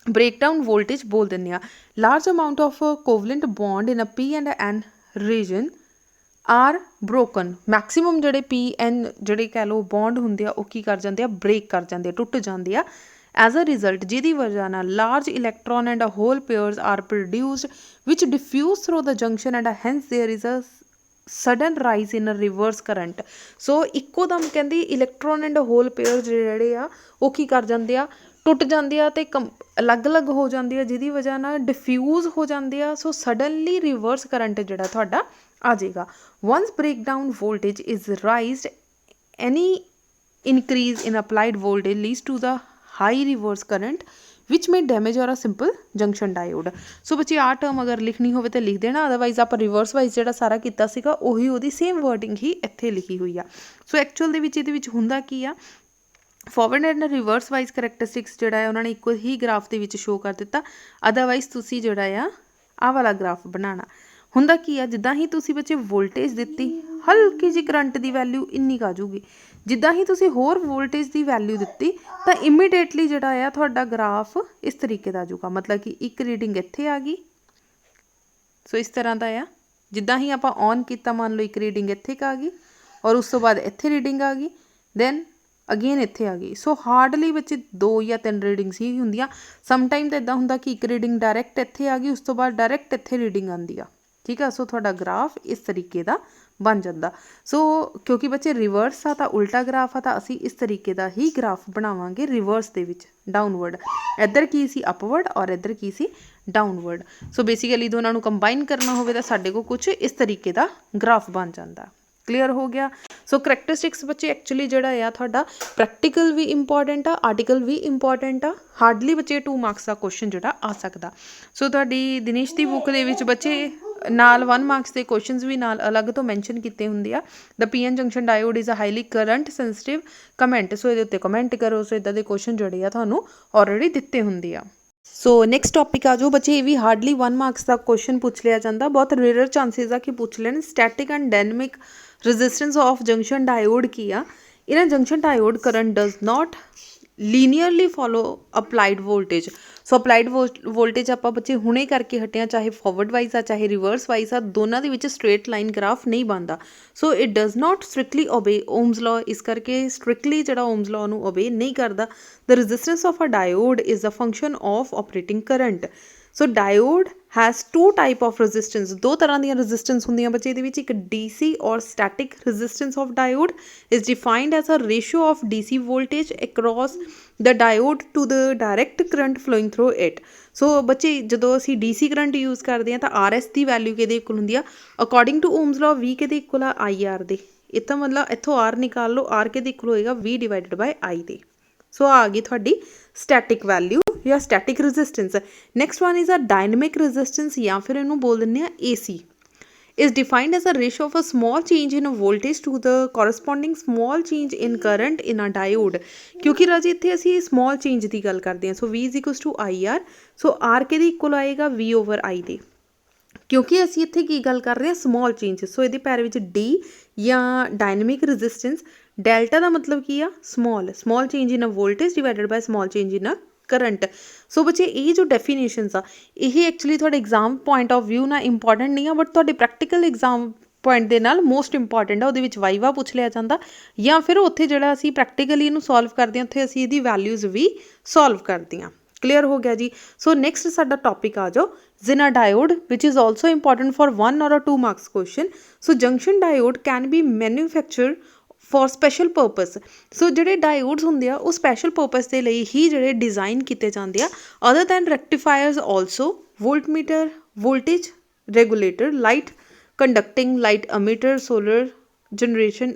ਬ੍ਰੇਕਡਾਊਨ ਵੋਲਟੇਜ ਬੋਲ ਦਿੰਦੇ ਹਾਂ। Large amount of covalent bond in a P and N region are broken. Maximum ਜਿਹੜੇ PN ਜਿਹੜੇ ਕਹਿ ਲਓ ਬੌਂਡ ਹੁੰਦੇ ਆ ਉਹ ਕੀ ਕਰ ਜਾਂਦੇ ਆ, ਬ੍ਰੇਕ ਕਰ ਜਾਂਦੇ ਆ, ਟੁੱਟ ਜਾਂਦੇ ਆ। ਐਜ਼ ਅ ਰਿਜ਼ਲਟ ਜਿਹਦੀ ਵਜ੍ਹਾ ਨਾਲ large electron and hole pairs are produced which diffuse through the junction and hence there is a sudden rise in a reverse current. So ਇੱਕੋ ਦਮ ਕਹਿੰਦੀ ਇਲੈਕਟ੍ਰੋਨ ਐਂਡ ਹੋਲ ਪੇਅਰ ਜਿਹੜੇ ਆ ਉਹ ਕੀ ਕਰ ਜਾਂਦੇ ਆ, ਟੁੱਟ ਜਾਂਦੇ ਆ ਅਤੇ ਅਲੱਗ-ਅਲੱਗ ਹੋ ਜਾਂਦੇ ਆ, ਜਿਹਦੀ ਵਜ੍ਹਾ ਨਾਲ ਡਿਫਿਊਜ਼ ਹੋ ਜਾਂਦੇ ਆ। ਸੋ ਸਡਨਲੀ ਰਿਵਰਸ ਕਰੰਟ ਜਿਹੜਾ ਤੁਹਾਡਾ ਆ ਜਾਏਗਾ। once breakdown voltage is raised, any increase in applied voltage leads to the high reverse current which may damage or a simple junction diode। ਸੋ ਬੱਚੇ ਆਹ ਟਰਮ ਅਗਰ ਲਿਖਣੀ ਹੋਵੇ ਤਾਂ ਲਿਖ ਦੇਣਾ, ਅਦਰਵਾਈਜ਼ ਆਪਾਂ ਰਿਵਰਸ ਵਾਈਜ਼ ਜਿਹੜਾ ਸਾਰਾ ਕੀਤਾ ਸੀਗਾ ਉਹੀ ਉਹਦੀ ਸੇਮ ਵਰਡਿੰਗ ਹੀ ਇੱਥੇ ਲਿਖੀ ਹੋਈ ਆ। ਸੋ ਐਕਚੁਅਲ ਦੇ ਵਿੱਚ ਇਹਦੇ ਵਿੱਚ ਹੁੰਦਾ ਕੀ ਆ, ਫੋਰਵਰਡ ਐਂਡ ਰਿਵਰਸ ਵਾਈਜ਼ ਕਰੈਕਟਰਿਸਟਿਕਸ ਜਿਹੜਾ ਹੈ ਉਹਨਾਂ ਨੇ ਇੱਕੋ ਹੀ ਗ੍ਰਾਫ ਦੇ ਵਿੱਚ ਸ਼ੋ ਕਰ ਦਿੱਤਾ। ਅਦਰਵਾਈਜ਼ ਤੁਸੀਂ ਜਿਹੜਾ ਆ ਆਹ ਵਾਲਾ ਗ੍ਰਾਫ ਬਣਾਉਣਾ। ਹੁੰਦਾ ਕੀ ਆ, ਜਿੱਦਾਂ ਹੀ ਤੁਸੀਂ ਬੱਚੇ ਵੋਲਟੇਜ ਦਿੱਤੀ, ਹਲਕੀ ਜਿਹੀ ਕਰੰਟ ਦੀ ਵੈਲਿਊ ਇੰਨੀ ਕੁ ਆ ਜਾਊਗੀ। ਜਿੱਦਾਂ ਹੀ ਤੁਸੀਂ ਹੋਰ ਵੋਲਟੇਜ ਦੀ ਵੈਲਿਊ ਦਿੱਤੀ ਤਾਂ ਇਮੀਡੀਏਟਲੀ ਜਿਹੜਾ ਆ ਤੁਹਾਡਾ ਗ੍ਰਾਫ ਇਸ ਤਰੀਕੇ ਦਾ ਆ ਜਾਊਗਾ। ਮਤਲਬ ਕਿ ਇੱਕ ਰੀਡਿੰਗ ਇੱਥੇ ਆ ਗਈ, ਸੋ ਇਸ ਤਰ੍ਹਾਂ ਦਾ ਆ। ਜਿੱਦਾਂ ਹੀ ਆਪਾਂ ਔਨ ਕੀਤਾ, ਮੰਨ ਲਓ ਇੱਕ ਰੀਡਿੰਗ ਇੱਥੇ ਕੁ ਆ ਗਈ ਔਰ ਉਸ ਤੋਂ ਬਾਅਦ ਇੱਥੇ ਰੀਡਿੰਗ ਆ ਗਈ, ਦੈਨ ਅਗੇਨ ਇੱਥੇ ਆ ਗਈ। ਸੋ ਹਾਰਡਲੀ ਬੱਚੇ 2 ਜਾਂ 3 ਰੀਡਿੰਗਸ ਹੀ ਹੁੰਦੀਆਂ। ਸਮਟਾਈਮ ਤਾਂ ਇੱਦਾਂ ਹੁੰਦਾ ਕਿ ਇੱਕ ਰੀਡਿੰਗ ਡਾਇਰੈਕਟ ਇੱਥੇ ਆ ਗਈ, ਉਸ ਤੋਂ ਬਾਅਦ ਡਾਇਰੈਕਟ ਇੱਥੇ ਰੀਡਿੰਗ ਆਉਂਦੀ ਆ। ਠੀਕ ਆ, ਸੋ ਤੁਹਾਡਾ ਗ੍ਰਾਫ ਇਸ ਤਰੀਕੇ ਦਾ ਬਣ ਜਾਂਦਾ। ਸੋ ਕਿਉਂਕਿ ਬੱਚੇ ਰਿਵਰਸ ਆ ਤਾਂ ਉਲਟਾ ਗ੍ਰਾਫ ਆ, ਤਾਂ ਅਸੀਂ ਇਸ ਤਰੀਕੇ ਦਾ ਹੀ ਗ੍ਰਾਫ ਬਣਾਵਾਂਗੇ ਰਿਵਰਸ ਦੇ ਵਿੱਚ, ਡਾਊਨਵਰਡ। ਇੱਧਰ ਕੀ ਸੀ, ਅਪਵਰਡ, ਔਰ ਇੱਧਰ ਕੀ ਸੀ, ਡਾਊਨਵਰਡ। ਸੋ ਬੇਸਿਕਲੀ ਦੋਨਾਂ ਨੂੰ ਕੰਬਾਈਨ ਕਰਨਾ ਹੋਵੇ ਤਾਂ ਸਾਡੇ ਕੋਲ ਕੁਝ ਇਸ ਤਰੀਕੇ ਦਾ ਗ੍ਰਾਫ ਬਣ ਜਾਂਦਾ। ਕਲੀਅਰ ਹੋ ਗਿਆ। ਸੋ ਕਰੈਕਟਰਿਸਟਿਕਸ ਬੱਚੇ ਐਕਚੁਅਲੀ ਜਿਹੜਾ ਆ ਤੁਹਾਡਾ ਪ੍ਰੈਕਟੀਕਲ ਵੀ ਇੰਪੋਰਟੈਂਟ ਆ, ਆਰਟੀਕਲ ਵੀ ਇੰਪੋਰਟੈਂਟ ਆ। ਹਾਰਡਲੀ ਬੱਚੇ 2 ਮਾਰਕਸ ਦਾ ਕੁਐਸਚਨ ਜਿਹੜਾ ਆ ਸਕਦਾ। ਸੋ ਤੁਹਾਡੀ ਦਿਨੇਸ਼ ਦੀ ਬੁੱਕ ਦੇ ਵਿੱਚ ਬੱਚੇ ਨਾਲ 1 ਮਾਰਕਸ ਦੇ ਕੁਐਸਚਨਸ ਵੀ ਨਾਲ ਅਲੱਗ ਤੋਂ ਮੈਂਸ਼ਨ ਕੀਤੇ ਹੁੰਦੇ ਆ। The PN junction diode is a highly current sensitive comment. So ਇਹਦੇ ਉੱਤੇ ਕਮੈਂਟ ਕਰੋ। ਸੋ ਇੱਦਾਂ ਦੇ ਕੁਐਸਚਨ ਜਿਹੜੇ ਆ ਤੁਹਾਨੂੰ ਆਲਰੇਡੀ ਦਿੱਤੇ ਹੁੰਦੇ ਆ। ਸੋ ਨੈਕਸਟ ਟੌਪਿਕ ਆ ਜੋ ਬੱਚੇ, ਇਹ ਵੀ ਹਾਰਡਲੀ 1 ਮਾਰਕਸ ਦਾ ਕੁਐਸਚਨ ਪੁੱਛ ਲਿਆ ਜਾਂਦਾ, ਬਹੁਤ ਰੇਅਰ ਚਾਂਸਿਸ ਆ ਕਿ ਪੁੱਛ ਲੈਣ। Static and dynamic resistance of junction diode ਕੀ ਆ? ਇਹਨਾਂ junction diode current does not linearly follow applied voltage. So applied voltage ਆਪਾਂ ਬੱਚੇ ਹੁਣੇ ਕਰਕੇ ਹਟਿਆ, ਚਾਹੇ ਫੋਰਵਰਡ ਵਾਈਜ਼ ਆ ਚਾਹੇ ਰਿਵਰਸ ਵਾਈਜ਼ ਆ, ਦੋਨਾਂ ਦੇ ਵਿੱਚ ਸਟ੍ਰੇਟ ਲਾਈਨ ਗ੍ਰਾਫ ਨਹੀਂ ਬਣਦਾ। So it does not strictly obey Ohm's law, ਇਸ ਕਰਕੇ ਸਟ੍ਰਿਕਟਲੀ ਜਿਹੜਾ ਓਮਸ ਲਾਅ ਨੂੰ ਓਬੇ ਨਹੀਂ ਕਰਦਾ। The resistance of a diode is a function of operating current. So diode has 2 type of resistance, 2 ਤਰ੍ਹਾਂ ਦੀਆਂ ਰੈਜ਼ਿਸਟੈਂਸ ਹੁੰਦੀਆਂ ਬੱਚੇ ਇਹਦੇ ਵਿੱਚ। ਇੱਕ DC or static resistance of diode is defined as a ratio of DC voltage across the diode to the direct current flowing through it. So ਬੱਚੇ ਜਦੋਂ ਅਸੀਂ ਡੀਸੀ ਕਰੰਟ ਯੂਜ਼ ਕਰਦੇ ਹਾਂ ਤਾਂ ਆਰ ਐਸ ਦੀ ਵੈਲਿਊ ਕਿਹਦੇ equal ਹੁੰਦੀ ਆ? ਅਕੋਰਡਿੰਗ ਟੂ ਓਮਸ ਲਾਅ ਵੀ ਕਿਹਦੇ ਇਕੁਅਲ ਆ? ਆਈ ਆਰ ਦੇ। ਇਹ ਤਾਂ ਮਤਲਬ ਇੱਥੋਂ ਆਰ ਨਿਕਾਲ ਲਓ, ਆਰ ਕਿਹਦੇ ਇਕੁਅਲ ਹੋਏਗਾ? ਵੀ ਡਿਵਾਈਡਡ ਬਾਈ ਆਈ ਦੇ। ਸੋ ਆ ਗਈ ਤੁਹਾਡੀ ਸਟੈਟਿਕ ਵੈਲਿਊ ਜਾਂ static resistance. Next one is a dynamic resistance ਜਾਂ ਫਿਰ ਇਹਨੂੰ ਬੋਲ ਦਿੰਦੇ ਆ AC। is defined as a ratio of a small change in a voltage to the corresponding small change in current in a diode। ਕਿਉਂਕਿ ਰਾਜੇ ਇੱਥੇ ਅਸੀਂ small change ਦੀ ਗੱਲ ਕਰਦੇ ਹਾਂ। ਸੋ V is equals to IR। So R ਕਿਹਦੇ equal ਆਏਗਾ? V over I ਦੇ। ਕਿਉਂਕਿ ਅਸੀਂ ਇੱਥੇ ਕੀ ਗੱਲ ਕਰ ਰਹੇ ਹਾਂ? Small change. ਸੋ ਇਹਦੇ ਪੈਰ ਵਿੱਚ D ਜਾਂ ਡਾਇਨਮਿਕ ਰੈਜ਼ਿਸਟੈਂਸ। ਡੈਲਟਾ ਦਾ ਮਤਲਬ ਕੀ ਆ? Small change in a voltage divided by small change in a current. So ਬੱਚੇ ਇਹ ਜੋ ਡੈਫੀਨੇਸ਼ਨਸ ਆ ਇਹ ਐਕਚੁਅਲੀ ਤੁਹਾਡੇ ਐਗਜ਼ਾਮ ਪੁਆਇੰਟ ਆਫ ਵਿਊ ਨਾਲ ਇੰਪੋਰਟੈਂਟ ਨਹੀਂ ਆ, ਬਟ ਤੁਹਾਡੇ ਪ੍ਰੈਕਟੀਕਲ ਐਗਜ਼ਾਮ ਪੁਆਇੰਟ ਦੇ ਨਾਲ ਮੋਸਟ ਇੰਪੋਰਟੈਂਟ ਆ। ਉਹਦੇ ਵਿੱਚ ਵਾਈਵਾ ਪੁੱਛ ਲਿਆ ਜਾਂਦਾ, ਜਾਂ ਫਿਰ ਉੱਥੇ ਜਿਹੜਾ ਅਸੀਂ ਪ੍ਰੈਕਟੀਕਲੀ ਇਹਨੂੰ ਸੋਲਵ ਕਰਦੇ ਹਾਂ ਉੱਥੇ ਅਸੀਂ ਇਹਦੀ ਵੈਲਿਊਜ਼ ਵੀ ਸੋਲਵ ਕਰਦੇ ਹਾਂ। ਕਲੀਅਰ ਹੋ ਗਿਆ ਜੀ। ਸੋ ਨੈਕਸਟ ਸਾਡਾ ਟੌਪਿਕ ਆ ਜਾਓ Zener diode, which is also important for 1 or a 2 marks question। So junction diode can be manufactured for special purpose। ਸੋ ਜਿਹੜੇ ਡਾਇਓਡਸ ਹੁੰਦੇ ਆ ਉਹ ਸਪੈਸ਼ਲ ਪਰਪਸ ਦੇ ਲਈ ਹੀ ਜਿਹੜੇ ਡਿਜ਼ਾਈਨ ਕੀਤੇ ਜਾਂਦੇ ਆ। Other than rectifiers also voltmeter, voltage regulator, light conducting, light ammeter, solar generation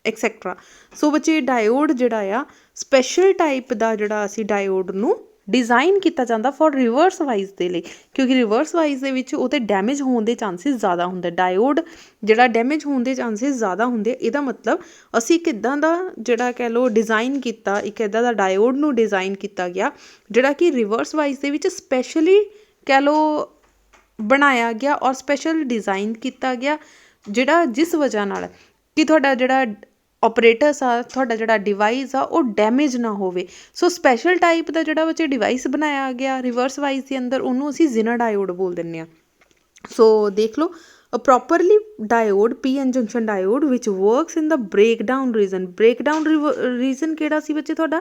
etcetera. So ਬੱਚੇ ਡਾਇਓਡ ਜਿਹੜਾ ਆ ਸਪੈਸ਼ਲ ਟਾਈਪ ਦਾ ਜਿਹੜਾ ਅਸੀਂ ਡਾਇਓਡ ਨੂੰ ਡਿਜ਼ਾਈਨ ਕੀਤਾ ਜਾਂਦਾ ਫॉर ਰਿਵਰਸ ਵਾਈਜ਼ ਦੇ ਲਈ, ਕਿਉਂਕਿ ਰਿਵਰਸ ਵਾਈਜ਼ ਦੇ ਵਿੱਚ ਉਹ 'ਤੇ ਡੈਮੇਜ ਹੋਣ ਦੇ ਚਾਂਸਿਸ ਜ਼ਿਆਦਾ ਹੁੰਦੇ। ਡਾਇਓਡ ਜਿਹੜਾ ਡੈਮੇਜ ਹੋਣ ਦੇ ਚਾਂਸਿਸ ਜ਼ਿਆਦਾ ਹੁੰਦੇ। ਇਹਦਾ ਮਤਲਬ ਅਸੀਂ ਕਿੱਦਾਂ ਦਾ ਜਿਹੜਾ ਕਹਿ ਲਓ ਡਿਜ਼ਾਈਨ ਕੀਤਾ, ਇੱਕ ਇੱਦਾਂ ਦਾ ਡਾਇਓਡ ਨੂੰ ਡਿਜ਼ਾਈਨ ਕੀਤਾ ਗਿਆ ਜਿਹੜਾ ਕਿ ਰਿਵਰਸ ਵਾਈਜ਼ ਦੇ ਵਿੱਚ ਸਪੈਸ਼ਲੀ ਕਹਿ ਲਓ ਬਣਾਇਆ ਗਿਆ ਔਰ ਸਪੈਸ਼ਲ ਡਿਜ਼ਾਈਨ ਕੀਤਾ ਗਿਆ, ਜਿਹੜਾ ਜਿਸ ਵਜ੍ਹਾ ਨਾਲ ਕਿ ਤੁਹਾਡਾ ਜਿਹੜਾ ਆਪਰੇਟਰਸ ਆ, ਤੁਹਾਡਾ ਜਿਹੜਾ ਡਿਵਾਈਸ ਆ ਉਹ ਡੈਮੇਜ ਨਾ ਹੋਵੇ। ਸੋ ਸਪੈਸ਼ਲ ਟਾਈਪ ਦਾ ਜਿਹੜਾ ਬੱਚੇ ਡਿਵਾਈਸ ਬਣਾਇਆ ਗਿਆ ਰਿਵਰਸ ਵਾਈਜ਼ ਦੇ ਅੰਦਰ ਉਹਨੂੰ ਅਸੀਂ Zener ਡਾਇਓਡ ਬੋਲ ਦਿੰਦੇ ਹਾਂ। ਸੋ ਦੇਖ ਲਓ a properly diode PN junction diode which works in the breakdown region। breakdown region ਕਿਹੜਾ ਸੀ ਬੱਚੇ ਤੁਹਾਡਾ?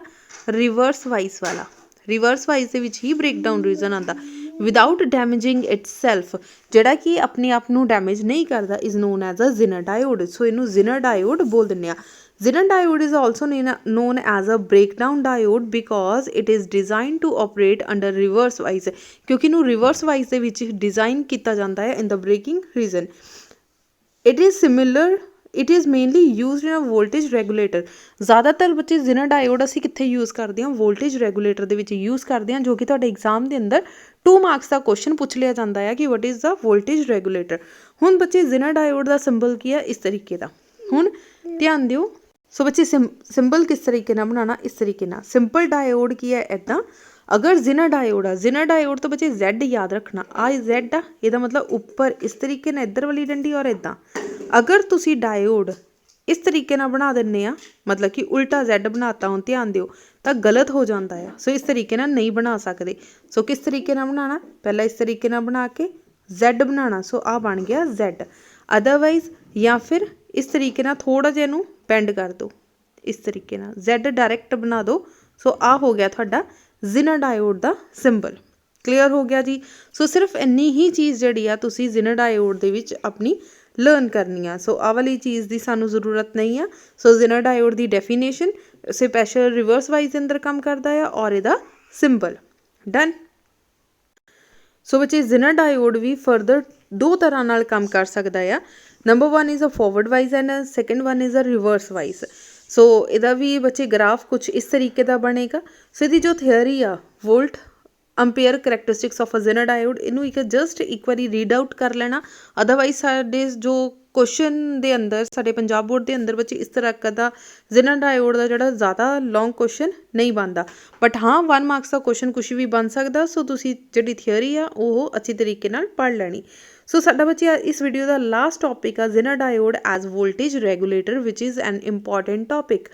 ਰਿਵਰਸ ਵਾਈਜ਼ ਵਾਲਾ। ਰਿਵਰਸ ਵਾਈਜ਼ ਦੇ ਵਿੱਚ ਹੀ ਬ੍ਰੇਕਡਾਊਨ ਰੀਜ਼ਨ ਆਉਂਦਾ ਵਿਦਾਊਟ ਡੈਮੇਜਿੰਗ ਇਟਸੈਲਫ, ਜਿਹੜਾ ਕਿ ਆਪਣੇ ਆਪ ਨੂੰ ਡੈਮੇਜ ਨਹੀਂ ਕਰਦਾ, is known as a Zener diode। ਸੋ ਇਹਨੂੰ Zener diode ਬੋਲ ਦਿੰਦੇ ਆ। Zener diode is also known as a breakdown diode because it is designed to operate under reverse wise। ਕਿਉਂਕਿ ਇਹਨੂੰ ਰਿਵਰਸ ਵਾਈਜ਼ ਦੇ ਵਿੱਚ ਡਿਜ਼ਾਈਨ ਕੀਤਾ ਜਾਂਦਾ ਹੈ in the braking region। It is mainly used in a voltage regulator। ਜ਼ਿਆਦਾਤਰ ਬੱਚੇ Zener diode ਅਸੀਂ ਕਿੱਥੇ ਯੂਜ਼ ਕਰਦੇ ਹਾਂ? ਵੋਲਟੇਜ ਰੈਗੂਲੇਟਰ ਦੇ ਵਿੱਚ ਯੂਜ਼ ਕਰਦੇ ਹਾਂ, ਜੋ ਕਿ ਤੁਹਾਡੇ ਐਗਜ਼ਾਮ ਦੇ ਅੰਦਰ 2 ਮਾਰਕਸ ਦਾ ਕੁਐਸਚਨ ਪੁੱਛ ਲਿਆ ਜਾਂਦਾ ਹੈ ਕਿ what is the voltage regulator. ਹੁਣ ਬੱਚੇ Zener diode ਦਾ ਸਿੰਬਲ ਕੀ ਹੈ? ਇਸ ਤਰੀਕੇ ਦਾ। ਹੁਣ ਧਿਆਨ ਦਿਓ। ਸੋ ਬੱਚੇ ਸਿੰਬਲ ਕਿਸ ਤਰੀਕੇ ਨਾਲ ਬਣਾਉਣਾ? ਇਸ ਤਰੀਕੇ ਨਾਲ। ਸਿੰਪਲ ਡਾਇਓਡ ਕੀ ਹੈ? ਇੱਦਾਂ। ਅਗਰ Zener diode ਆ, Zener diode ਤੋਂ ਬੱਚੇ Z ਯਾਦ ਰੱਖਣਾ। ਆ Z ਆ, ਇਹਦਾ ਮਤਲਬ ਉੱਪਰ ਇਸ ਤਰੀਕੇ ਨਾਲ ਇੱਧਰ ਵਾਲੀ ਡੰਡੀ ਔਰ ਇੱਦਾਂ। ਅਗਰ ਤੁਸੀਂ ਡਾਇਓਡ ਇਸ ਤਰੀਕੇ ਨਾਲ ਬਣਾ ਦਿੰਦੇ ਆ, ਮਤਲਬ ਕਿ ਉਲਟਾ Z ਬਣਾਤਾ, ਹੁਣ ਧਿਆਨ ਦਿਓ, ਤਾਂ ਗਲਤ ਹੋ ਜਾਂਦਾ ਆ। ਸੋ ਇਸ ਤਰੀਕੇ ਨਾਲ ਨਹੀਂ ਬਣਾ ਸਕਦੇ। ਸੋ ਕਿਸ ਤਰੀਕੇ ਨਾਲ ਬਣਾਉਣਾ? ਪਹਿਲਾਂ ਇਸ ਤਰੀਕੇ ਨਾਲ ਬਣਾ ਕੇ Z ਬਣਾਉਣਾ। ਸੋ ਆ ਬਣ ਗਿਆ Z। ਅਦਰਵਾਈਜ਼ ਜਾਂ ਫਿਰ ਇਸ ਤਰੀਕੇ ਨਾਲ ਥੋੜ੍ਹਾ ਜਿਹਾ ਇਹਨੂੰ ਬੈਂਡ ਕਰ ਦਿਓ, ਇਸ ਤਰੀਕੇ ਨਾਲ Z ਡਾਇਰੈਕਟ ਬਣਾ ਦਿਓ। ਸੋ ਆ ਹੋ ਗਿਆ ਤੁਹਾਡਾ Zener diode ਦਾ ਸਿੰਬਲ। ਕਲੀਅਰ ਹੋ ਗਿਆ ਜੀ। ਸੋ ਸਿਰਫ ਇੰਨੀ ਹੀ ਚੀਜ਼ ਜਿਹੜੀ ਆ ਤੁਸੀਂ Zener diode ਦੇ ਵਿੱਚ ਆਪਣੀ ਲਰਨ ਕਰਨੀ ਆ। ਸੋ ਆਹ ਵਾਲੀ ਚੀਜ਼ ਦੀ ਸਾਨੂੰ ਜ਼ਰੂਰਤ ਨਹੀਂ ਆ। ਸੋ Zener diode ਦੀ ਡੈਫੀਨੇਸ਼ਨ ਸਪੈਸ਼ਲ ਰਿਵਰਸ ਵਾਈਜ਼ ਦੇ ਅੰਦਰ ਕੰਮ ਕਰਦਾ ਆ ਔਰ ਇਹਦਾ ਸਿੰਬਲ। ਡਨ। ਸੋ ਬੱਚੇ Zener diode ਵੀ ਫਰਦਰ 2 ਤਰ੍ਹਾਂ ਨਾਲ ਕੰਮ ਕਰ ਸਕਦਾ ਆ। Number 1 is a forward bias and second 1 is a reverse bias. ਸੋ ਇਹਦਾ ਵੀ ਬੱਚੇ ਗ੍ਰਾਫ ਕੁਛ ਇਸ ਤਰੀਕੇ ਦਾ ਬਣੇਗਾ। ਸੋ ਇਹਦੀ ਜੋ ਥਿਅਰੀ ਆ volt ampere characteristics of a Zener diode, ਇਹਨੂੰ ਇੱਕ ਜਸਟ ਇੱਕ ਵਾਰੀ ਰੀਡ ਆਊਟ ਕਰ ਲੈਣਾ। ਅਦਰਵਾਈਜ਼ ਸਾਡੇ ਜੋ ਕੁਐਸਚਨ ਦੇ ਅੰਦਰ ਸਾਡੇ ਪੰਜਾਬ ਬੋਰਡ ਦੇ ਅੰਦਰ ਬੱਚੇ ਇਸ ਤਰ੍ਹਾਂ ਦਾ ਜ਼ੀਨਰ ਡਾਇਓਡ ਦਾ ਜਿਹੜਾ ਜ਼ਿਆਦਾ ਲੌਂਗ ਕੁਐਸਚਨ ਨਹੀਂ ਬਣਦਾ, ਬਟ ਹਾਂ 1 ਮਾਰਕਸ ਦਾ ਕੁਐਸਚਨ ਕੁਛ ਵੀ ਬਣ ਸਕਦਾ। ਸੋ ਤੁਸੀਂ ਜਿਹੜੀ ਥਿਓਰੀ ਆ ਉਹ ਅੱਛੀ ਤਰੀਕੇ ਨਾਲ ਪੜ੍ਹ ਲੈਣੀ। ਸੋ ਸਾਡਾ ਬੱਚੇ ਇਸ ਵੀਡੀਓ ਦਾ ਲਾਸਟ ਟੌਪਿਕ ਆ Zener diode as voltage regulator, which is an important topic.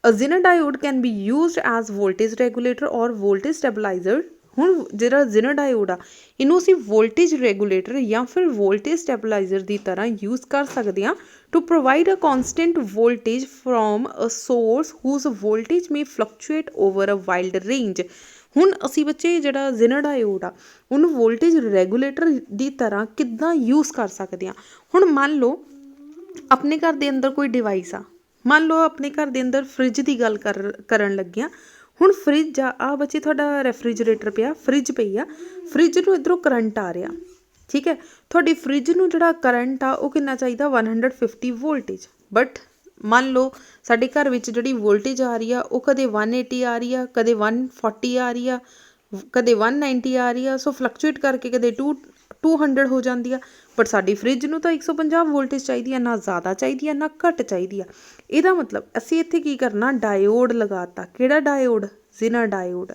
A Zener diode can be used as voltage regulator or voltage stabilizer। ਹੁਣ ਜਿਹੜਾ ਜ਼ੀਨਰ ਡਾਇਓਡ ਆ ਇਹਨੂੰ ਅਸੀਂ ਵੋਲਟੇਜ ਰੈਗੂਲੇਟਰ ਜਾਂ ਫਿਰ ਵੋਲਟੇਜ ਸਟੈਬਲਾਈਜ਼ਰ ਦੀ ਤਰ੍ਹਾਂ ਯੂਜ਼ ਕਰ ਸਕਦੇ ਹਾਂ to provide a constant voltage from a source whose voltage may fluctuate over a wide range. ਹੁਣ ਅਸੀਂ ਬੱਚੇ ਜਿਹੜਾ ਜ਼ੀਨਰ ਡਾਇਓਡ ਆ ਉਹਨੂੰ ਵੋਲਟੇਜ ਰੈਗੂਲੇਟਰ ਦੀ ਤਰ੍ਹਾਂ ਕਿੱਦਾਂ ਯੂਜ਼ ਕਰ ਸਕਦੇ ਹਾਂ। ਹੁਣ ਮੰਨ ਲਓ ਆਪਣੇ ਘਰ ਦੇ ਅੰਦਰ ਕੋਈ ਡਿਵਾਈਸ ਆ, ਮੰਨ ਲਓ ਆਪਣੇ ਘਰ ਦੇ ਅੰਦਰ ਫਰਿੱਜ ਦੀ ਗੱਲ ਕਰਨ ਲੱਗਿਆ। ਹੁਣ ਫਰਿੱਜ ਆ ਬੱਚੇ ਤੁਹਾਡਾ ਰੈਫਰੀਜਰੇਟਰ ਪਿਆ, ਫਰਿੱਜ ਪਈ ਆ, ਫਰਿੱਜ ਨੂੰ ਇੱਧਰੋਂ ਕਰੰਟ ਆ ਰਿਹਾ, ਠੀਕ ਹੈ। ਤੁਹਾਡੀ ਫਰਿੱਜ ਨੂੰ ਜਿਹੜਾ ਕਰੰਟ ਆ ਉਹ ਕਿੰਨਾ ਚਾਹੀਦਾ 150 ਵੋਲਟੇਜ, ਬਟ ਮੰਨ ਲਓ ਸਾਡੇ ਘਰ ਵਿੱਚ ਜਿਹੜੀ ਵੋਲਟੇਜ ਆ ਰਹੀ ਆ ਉਹ ਕਦੇ 180 ਆ ਰਹੀ ਆ, ਕਦੇ 140 ਆ ਰਹੀ ਆ, ਕਦੇ 190 ਆ ਰਹੀ ਆ। ਸੋ ਫਲਕਚੁਏਟ ਕਰਕੇ ਕਦੇ 200 ਹੋ ਜਾਂਦੀ ਆ, ਬਟ ਸਾਡੀ ਫਰਿੱਜ ਨੂੰ ਤਾਂ 150 ਵੋਲਟੇਜ ਚਾਹੀਦੀ ਆ, ਨਾ ਜ਼ਿਆਦਾ ਚਾਹੀਦੀ ਆ ਨਾ ਘੱਟ ਚਾਹੀਦੀ ਆ। ਇਹਦਾ ਮਤਲਬ ਅਸੀਂ ਇੱਥੇ ਕੀ ਕਰਨਾ, ਡਾਇਓਡ ਲਗਾਤਾ। ਕਿਹੜਾ ਡਾਇਓਡ? ਜ਼ੀਨਰ ਡਾਇਓਡ।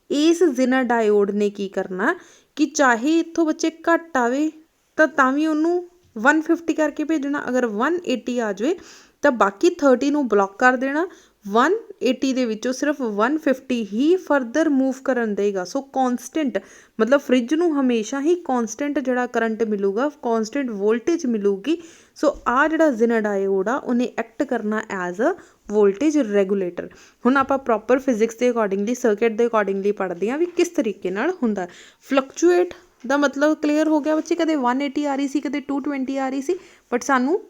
ਇਸ ਜ਼ੀਨਰ ਡਾਇਓਡ ਨੇ ਕੀ ਕਰਨਾ ਕਿ ਚਾਹੇ ਇੱਥੋਂ ਬੱਚੇ ਘੱਟ ਆਵੇ ਤਾਂ ਵੀ ਉਹਨੂੰ 150 ਕਰਕੇ ਭੇਜਣਾ, ਅਗਰ 180 ਆ ਜਾਵੇ ਤਾਂ ਬਾਕੀ 30 ਨੂੰ ਬਲੌਕ ਕਰ ਦੇਣਾ। 180 ਦੇ ਵਿੱਚੋਂ ਸਿਰਫ 150 ਹੀ ਫਰਦਰ ਮੂਵ ਕਰਨ ਦੇਗਾ। ਸੋ ਕੌਨਸਟੈਂਟ ਮਤਲਬ ਫਰਿੱਜ ਨੂੰ ਹਮੇਸ਼ਾ ਹੀ ਕੌਨਸਟੈਂਟ ਜਿਹੜਾ ਕਰੰਟ ਮਿਲੂਗਾ, ਕੌਨਸਟੈਂਟ ਵੋਲਟੇਜ ਮਿਲੂਗੀ। ਸੋ ਆਹ ਜਿਹੜਾ ਜ਼ੀਨਰ ਡਾਇਓਡ ਆ ਉਹਨੇ ਐਕਟ ਕਰਨਾ ਐਜ਼ ਅ ਵੋਲਟੇਜ ਰੈਗੂਲੇਟਰ। ਹੁਣ ਆਪਾਂ ਪ੍ਰੋਪਰ ਫਿਜ਼ਿਕਸ ਦੇ ਅਕੋਰਡਿੰਗਲੀ, ਸਰਕਿਟ ਦੇ ਅਕੋਰਡਿੰਗਲੀ ਪੜ੍ਹਦੇ ਹਾਂ ਵੀ ਕਿਸ ਤਰੀਕੇ ਨਾਲ ਹੁੰਦਾ। ਫਲਕਚੁਏਟ ਦਾ ਮਤਲਬ ਕਲੀਅਰ ਹੋ ਗਿਆ ਬੱਚੇ, ਕਦੇ 180 ਆ ਰਹੀ ਸੀ, ਕਦੇ 220 ਆ ਰਹੀ ਸੀ, ਬਟ ਸਾਨੂੰ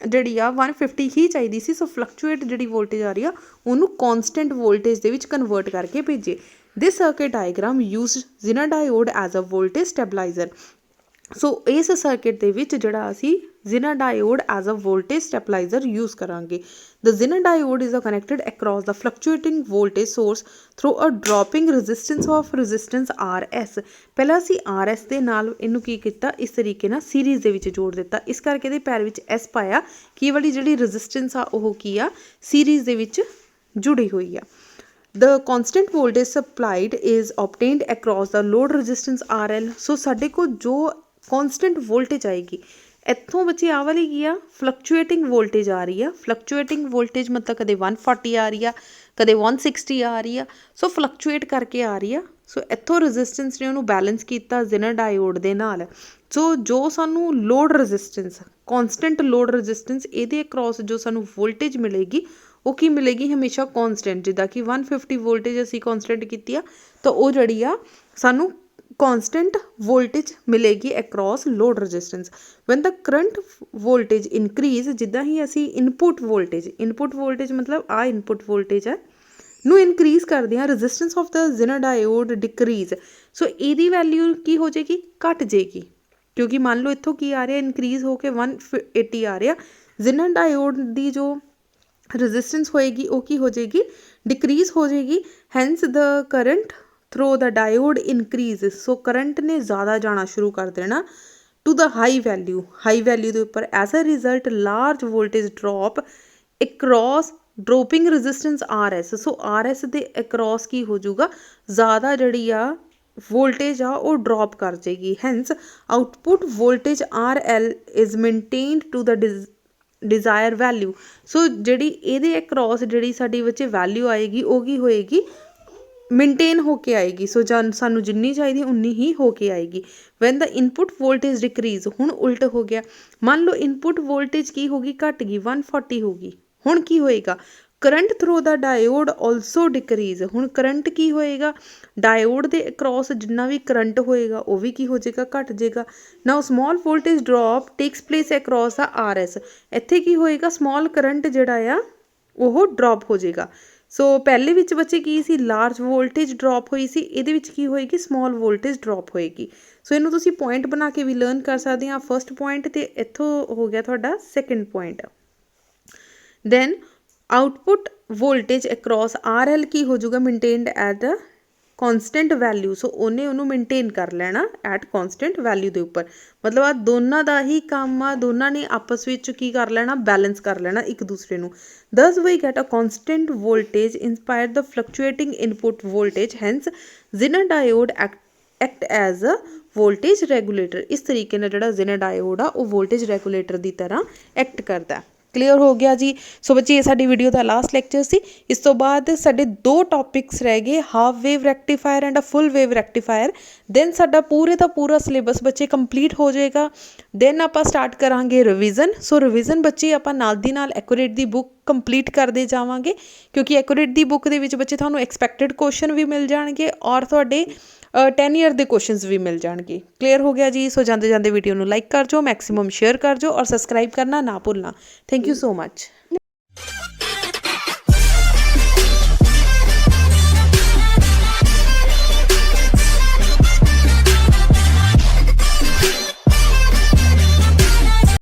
ਜਿਹੜੀ ਆ 150 ਹੀ ਚਾਹੀਦੀ ਸੀ। ਸੋ ਫਲਕਚੁਏਟ ਜਿਹੜੀ ਵੋਲਟੇਜ ਆ ਰਹੀ ਆ ਉਹਨੂੰ ਕੌਨਸਟੈਂਟ ਵੋਲਟੇਜ ਦੇ ਵਿੱਚ ਕਨਵਰਟ ਕਰਕੇ ਭੇਜੇ। This circuit diagram use Zener diode as a voltage stabilizer. So ਇਸ ਸਰਕਿਟ ਦੇ ਵਿੱਚ ਜਿਹੜਾ ਅਸੀਂ Zener diode as a voltage stabilizer use ਕਰਾਂਗੇ। The Zener diode is connected across the fluctuating voltage source through a dropping resistance of resistance RS। ਪਹਿਲਾਂ ਅਸੀਂ RS ਦੇ ਨਾਲ ਇਹਨੂੰ ਕੀ ਕੀਤਾ, ਇਸ ਤਰੀਕੇ ਨਾਲ ਸੀਰੀਜ਼ ਦੇ ਵਿੱਚ ਜੋੜ ਦਿੱਤਾ। ਇਸ ਕਰਕੇ ਇਹਦੇ ਪੈਰ ਵਿੱਚ S ਪਾਇਆ ਕਿ ਇਹ ਵਾਲੀ ਜਿਹੜੀ ਰੈਜ਼ਿਸਟੈਂਸ ਆ ਉਹ ਕੀ ਆ, ਸੀਰੀਜ਼ ਦੇ ਵਿੱਚ ਜੁੜੀ ਹੋਈ ਆ। The constant voltage supplied is obtained across the load resistance RL। ਸੋ ਸਾਡੇ ਕੋਲ ਜੋ constant voltage ਆਏਗੀ, ਇੱਥੋਂ ਬੱਚੇ ਆਹ ਵਾਲੀ ਕੀ ਆ, ਫਲਕਚੁਏਟਿੰਗ ਵੋਲਟੇਜ ਆ ਰਹੀ ਆ। ਫਲਕਚੁਏਟਿੰਗ ਵੋਲਟੇਜ ਮਤਲਬ ਕਦੇ 140 ਆ ਰਹੀ ਆ, ਕਦੇ 160 ਆ ਰਹੀ ਆ। ਸੋ ਫਲਕਚੁਏਟ ਕਰਕੇ ਆ ਰਹੀ ਆ। ਸੋ ਇੱਥੋਂ ਰੈਜ਼ਿਸਟੈਂਸ ਨੇ ਉਹਨੂੰ ਬੈਲੈਂਸ ਕੀਤਾ ਜ਼ੀਨਰ ਡਾਇਓਡ ਦੇ ਨਾਲ। ਸੋ ਜੋ ਸਾਨੂੰ ਲੋਡ ਰੈਜ਼ਿਸਟੈਂਸ, ਕੌਨਸਟੈਂਟ ਲੋਡ ਰੈਜ਼ਿਸਟੈਂਸ, ਇਹਦੇ ਅਕਰੋਸ ਜੋ ਸਾਨੂੰ ਵੋਲਟੇਜ ਮਿਲੇਗੀ ਉਹ ਕੀ ਮਿਲੇਗੀ, ਹਮੇਸ਼ਾ ਕੌਨਸਟੈਂਟ। ਜਿੱਦਾਂ ਕਿ 150 ਵੋਲਟੇਜ ਅਸੀਂ ਕੌਨਸਟੈਂਟ ਕੀਤੀ ਆ ਤਾਂ ਉਹ ਜਿਹੜੀ ਆ ਸਾਨੂੰ ਕੌਨਸਟੈਂਟ ਵੋਲਟੇਜ ਮਿਲੇਗੀ ਅਕਰੋਸ ਲੋਡ ਰੈਜ਼ਿਸਟੈਂਸ। ਵੈਨ ਦਾ ਕਰੰਟ ਵੋਲਟੇਜ ਇਨਕਰੀਜ਼, ਜਿੱਦਾਂ ਹੀ ਅਸੀਂ ਇਨਪੁਟ ਵੋਲਟੇਜ ਮਤਲਬ ਆ ਇਨਪੁਟ ਵੋਲਟੇਜ ਹੈ ਨੂੰ ਇਨਕਰੀਜ਼ ਕਰਦੇ ਹਾਂ, resistance of the Zener diode decrease. So ਇਹਦੀ ਵੈਲਿਊ ਕੀ ਹੋ ਜਾਏਗੀ, ਘੱਟ ਜਾਏਗੀ, ਕਿਉਂਕਿ ਮੰਨ ਲਓ ਇੱਥੋਂ ਕੀ ਆ ਰਿਹਾ, ਇਨਕਰੀਜ਼ ਹੋ ਕੇ 180 ਆ ਰਿਹਾ। ਜ਼ੀਨਰ ਡਾਇਓਡ ਦੀ ਜੋ ਰੈਜ਼ਿਸਟੈਂਸ ਹੋਏਗੀ ਉਹ ਕੀ ਹੋ ਜਾਏਗੀ, ਡਿਕਰੀਜ਼ ਹੋ ਜਾਏਗੀ। Hence the current through the diode increase. So current ਨੇ ਜ਼ਿਆਦਾ ਜਾਣਾ ਸ਼ੁਰੂ ਕਰ ਦੇਣਾ ਟੂ ਦ ਹਾਈ ਵੈਲਿਊ ਦੇ ਉੱਪਰ। As a result large voltage drop across dropping resistance RS। So RS ਦੇ ਅਕਰੋਸ ਕੀ ਹੋ ਜਾਊਗਾ, ਜ਼ਿਆਦਾ ਜਿਹੜੀ ਆ ਵੋਲਟੇਜ ਆ ਉਹ ਡ੍ਰੌਪ ਕਰ ਜਾਏਗੀ। Hence output voltage RL is maintained to the desire value. So ਜਿਹੜੀ ਇਹਦੇ ਅਕਰੋਸ ਜਿਹੜੀ ਸਾਡੀ ਵਿੱਚ ਵੈਲਿਊ ਆਏਗੀ ਉਹ ਕੀ ਹੋਏਗੀ, ਮੇਨਟੇਨ ਹੋ ਕੇ ਆਏਗੀ। ਸੋ ਸਾਨੂੰ ਜਿੰਨੀ ਚਾਹੀਦੀ ਉਨੀ ਹੀ ਹੋ ਕੇ ਆਏਗੀ। ਵੈਨ ਦਾ ਇਨਪੁਟ ਵੋਲਟੇਜ ਡਿਕਰੀਜ਼, ਹੁਣ ਉਲਟ ਹੋ ਗਿਆ। ਮੰਨ ਲਓ ਇਨਪੁਟ ਵੋਲਟੇਜ ਕੀ ਹੋ ਗਈ, ਘੱਟ ਗਈ, 140 ਹੋ ਗਈ। ਹੁਣ ਕੀ ਹੋਏਗਾ, ਕਰੰਟ ਥਰੂ ਦਾ ਡਾਇਓਡ ਆਲਸੋ ਡਿਕਰੀਜ਼। ਹੁਣ ਕਰੰਟ ਕੀ ਹੋਏਗਾ, ਡਾਇਓਡ ਦੇ ਅਕਰੋਸ ਜਿੰਨਾ ਵੀ ਕਰੰਟ ਹੋਏਗਾ ਉਹ ਵੀ ਕੀ ਹੋ ਜਾਏਗਾ, ਘੱਟ ਜਾਏਗਾ। Now small voltage drop takes place across ਦਾ RS। ਇੱਥੇ ਕੀ ਹੋਏਗਾ, ਸਮਾਲ ਕਰੰਟ ਜਿਹੜਾ ਆ ਉਹ ਡ੍ਰੌਪ ਹੋ ਜਾਏਗਾ। ਸੋ ਪਹਿਲੇ ਵਿੱਚ ਬੱਚੇ ਕੀ ਸੀ, ਲਾਰਜ ਵੋਲਟੇਜ ਡ੍ਰੌਪ ਹੋਈ ਸੀ, ਇਹਦੇ ਵਿੱਚ ਕੀ ਹੋਏਗੀ, ਸਮਾਲ ਵੋਲਟੇਜ ਡ੍ਰੌਪ ਹੋਏਗੀ। ਸੋ ਇਹਨੂੰ ਤੁਸੀਂ ਪੁਆਇੰਟ ਬਣਾ ਕੇ ਵੀ ਲਰਨ ਕਰ ਸਕਦੇ ਹਾਂ, ਫਸਟ ਪੁਆਇੰਟ, ਤੇ ਇੱਥੋਂ ਹੋ ਗਿਆ ਤੁਹਾਡਾ second point. Then output voltage across RL ਕੀ ਹੋ ਜਾਊਗਾ, maintained at the constant value, so उन्हें उन्होंने मेनटेन कर लेना एट कॉन्सटेंट वैल्यू के उपर, मतलब आ दोनों का ही काम आ, दोनों ने आपस में की कर लेना, बैलेंस कर लेना एक दूसरे को। Thus we get a constant voltage in spite the fluctuating input voltage, hence Zener diode act as a voltage regulator. इस तरीके ਨਾਲ ਜਿਹੜਾ जिनर डायोड आ वो वोल्टेज रेगूलेटर की तरह एक्ट करता है। क्लीयर हो गया जी। सो बच्चे ये साडी वीडियो का लास्ट लैक्चर सी। इस तो बाद साडे दो टॉपिक्स रह गए, half wave rectifier and a full wave rectifier. Then साडा पूरे का पूरा सिलेबस बच्चे कंप्लीट हो जाएगा। दैन आपां स्टार्ट करांगे रिविजन। सो रिविजन बच्चे आपां नाल दी नाल एक्यूरेट दी बुक कंप्लीट करते जावांगे, क्योंकि एक्यूरेट दी बुक दे विच बच्चे तुहानूं एक्सपैक्टेड क्वेश्चन भी मिल जाणगे और तुहाडे 10 ईयर के क्वेश्चनस भी मिल जाएंगे। क्लीयर हो गया जी। सो जाते जाते वीडियो को लाइक कर जो, मैक्सिमम शेयर कर जो और सबसक्राइब करना ना भूलना। Thank you so much.